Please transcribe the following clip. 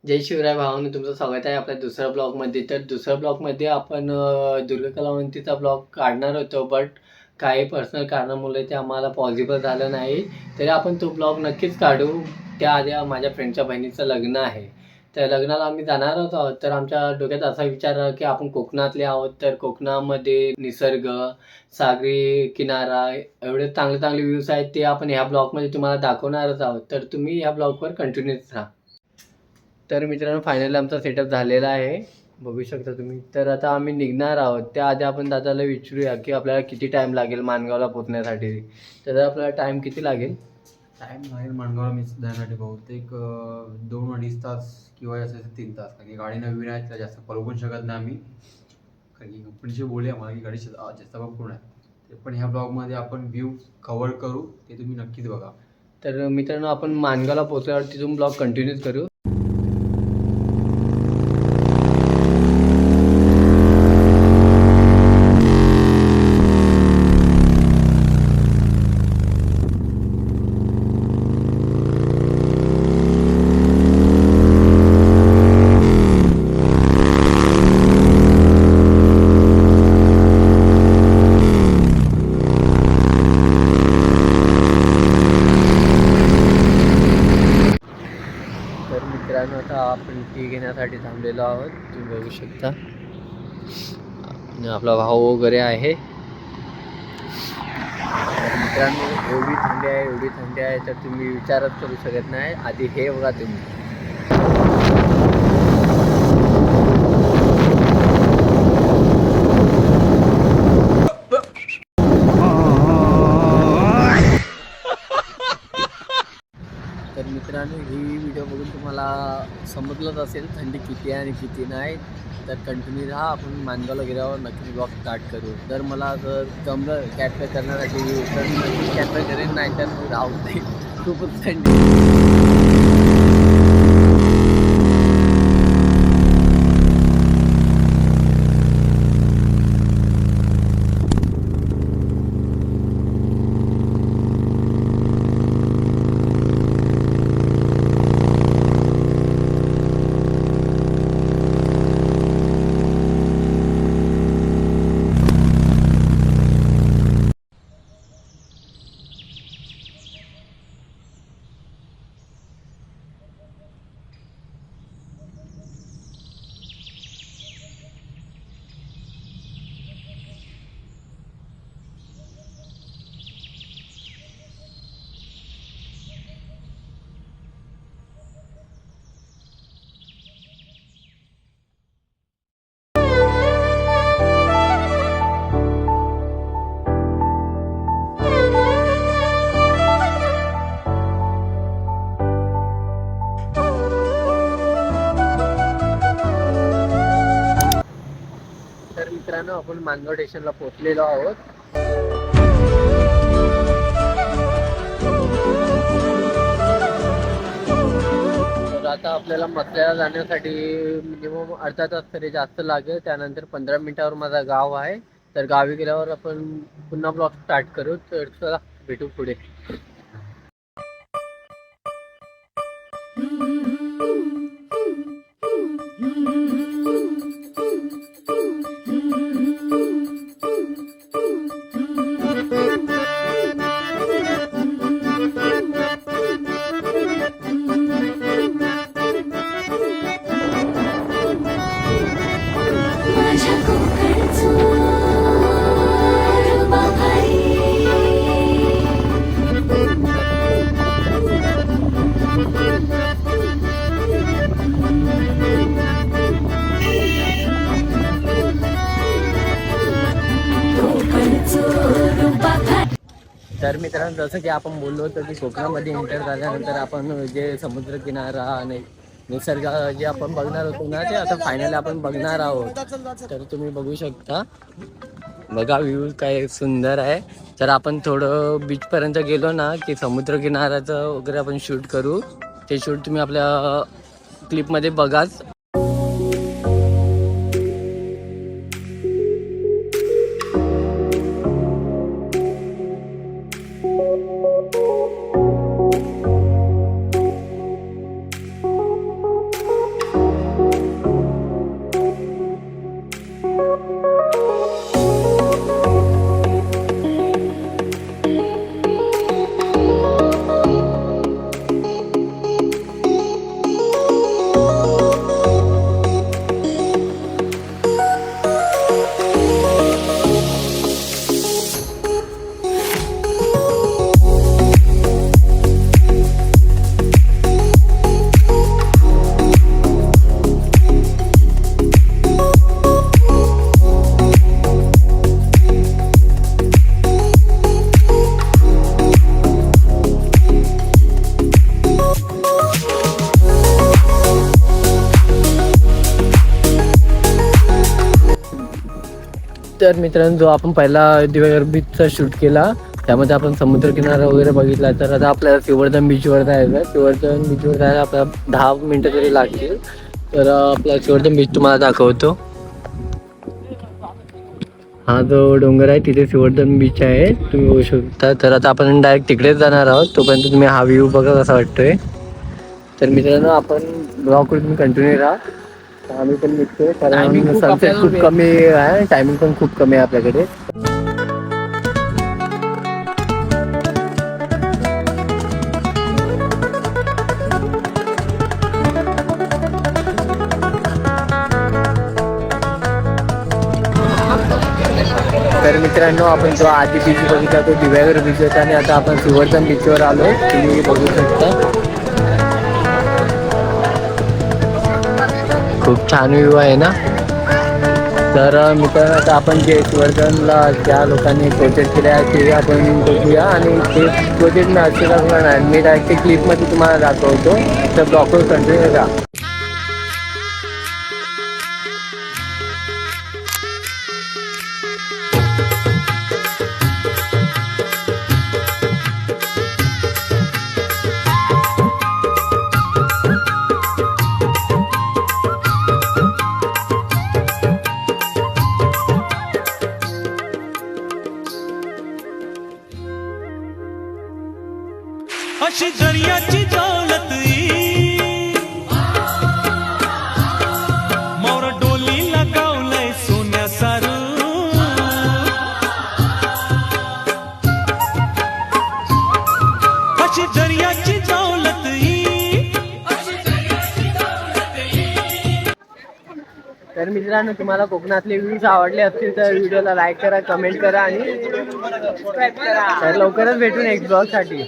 जय शिवराय भावांनो, तुमचं स्वागत आहे आपल्या दुसऱ्या ब्लॉगमध्ये. तर दुसऱ्या ब्लॉगमध्ये आपण दुर्गा कलावंतीचा ब्लॉग काढणार होतो, बट काही पर्सनल कारणामुळे ते आम्हाला पॉसिबल झालं नाही. तरी आपण तो ब्लॉग नक्कीच काढू. त्याआधी माझ्या फ्रेंडच्या बहिणीचं लग्न आहे, तर लग्नाला आम्ही जाणार आहोत. तर आमच्या डोक्यात असा विचार आला की आपण कोकणातले आहोत, तर कोकणामध्ये निसर्ग, सागरी किनारा, एवढे चांगले चांगले व्ह्यूज आहेत, ते आपण ह्या ब्लॉगमध्ये तुम्हाला दाखवणारच आहोत. तर तुम्ही ह्या ब्लॉगवर कंटिन्यूच राहा. तर मित्रांनो, फायनली आमचा सेटअप झालेला आहे, बघू शकता तुम्ही. तर आता आम्ही निघणार आहोत. त्याआधी आपण दादाला विचारूया की आपल्याला किती टाईम लागेल माणगावला पोहोचण्यासाठी. तर आपल्याला टाईम किती लागेल? टाईम लागेल माणगावला मी जाण्यासाठी बहुतेक 2-2.5 तास किंवा जास्त 3 तास. कारण की गाडी नवीन आहे, त्याला जास्त पळवू पण शकत नाही आम्ही. कारण की कंपनीशी बोलूया मला की गाडी जास्त पूर्ण आहे. ते पण ह्या ब्लॉगमध्ये आपण व्ह्यू कव्हर करू, ते तुम्ही नक्कीच बघा. तर मित्रांनो, आपण माणगावला पोहोचल्यावर तिथून ब्लॉग कंटिन्यूच करू. तर मित्रांनो, आता आपण टी घेण्यासाठी थांबलेलो आहोत, तुम्ही बघू शकता. आणि आपला भाऊ वगैरे आहे. तर मित्रांनो, एवढी थंडी आहे तर तुम्ही विचारच करू शकत नाही. आधी हे बघा तुम्ही. तर मित्रांनो, ही व्हिडिओ बघून तुम्हाला समजलंच असेल थंडी किती आहे आणि किती नाही. तर कंटिन्यू राहा, आपण माणगावला गेल्यावर नक्की ब्लॉग स्टार्ट करू. जर मला जर जमलं कॅप्चर करण्यासाठी तर नक्कीच कॅप्चर करेन, नाही तर राहू दे, खूपच थंडी. तर मित्रांनो, आपण माणगाव स्टेशनला पोहोचलेलो आहोत. तर आता आपल्याला मथुरेला जाण्यासाठी मिनिमम अर्धा तास तरी जास्त लागेल. त्यानंतर 15 मिनिटावर माझं गाव आहे. तर गावी गेल्यावर आपण पुन्हा ब्लॉग स्टार्ट करू. तर चला, भेटू पुढे. तर मित्रांनो, जसं की आपण बोललो होतो की कोकणामध्ये एंटर झाल्यानंतर आपण जे समुद्रकिनारा आणि निसर्ग जे आपण बघणार होतो ना, ते आता फायनली आपण बघणार आहोत. तर तुम्ही बघू शकता, बघा व्ह्यू काय सुंदर आहे. तर आपण थोडं बीचपर्यंत गेलो ना की समुद्रकिनाऱ्याचं वगैरे आपण शूट करू. ते शूट तुम्ही आपल्या क्लिपमध्ये बघाच. तर मित्रांनो, जो आपण पहिला दिवेगर बीचचा शूट केला त्यामध्ये आपण समुद्रकिनारा वगैरे बघितला, तर आता आपल्याला सिवर्धन बीचवर जायचं. सिवर्धन बीचवर जायला आपल्याला 10 मिनटं तरी लागतील. तर आपला सिवर्धन बीच तुम्हाला दाखवतो. हा जो डोंगर आहे तिथे सिवर्धन बीच आहे, तुम्ही बघू शकता. तर आता आपण डायरेक्ट तिकडेच जाणार आहोत. तोपर्यंत तुम्ही हा व्ह्यू बघा कसा वाटतोय. तर मित्रांनो, आपण ब्लॉगवर तुम्ही कंटिन्यू राहा. आम्ही पण निघतोय कारण सनसेट खूप कमी आहे, टायमिंग पण खूप कमी आहे आपल्याकडे. तर मित्रांनो, आपण जो आधी बीच बघितला तो दिवेगर बीच होता आणि आता आपण सिवर्धन बीचवर आलो, तुम्ही बघू शकता. खूप छान व्ह्यू आहे ना. तर मित्रांनो, आता आपण जे सिवर्धनला ज्या लोकांनी प्रोजेक्ट केले आहे ते आपण बघूया आणि ते प्रोजेक्ट मी असे दाखवणार नाही, मी डायरेक्ट क्लिपमध्ये तुम्हाला दाखवतो. तर ब्लॉगवर कंटिन्यू राहा. अशी दर्याची दौलत मोर डोलीला गावलंय सोन्या सारू. अशी दर्याची दौलत तर मित्रांनो, तुम्हाला कोकणातले व्ह्यूज आवडले असतील तर व्हिडिओला लाईक करा, कमेंट करा आणि सबस्क्राईब करा. तर लवकरच भेटू नेक्स्ट ब्लॉगसाठी.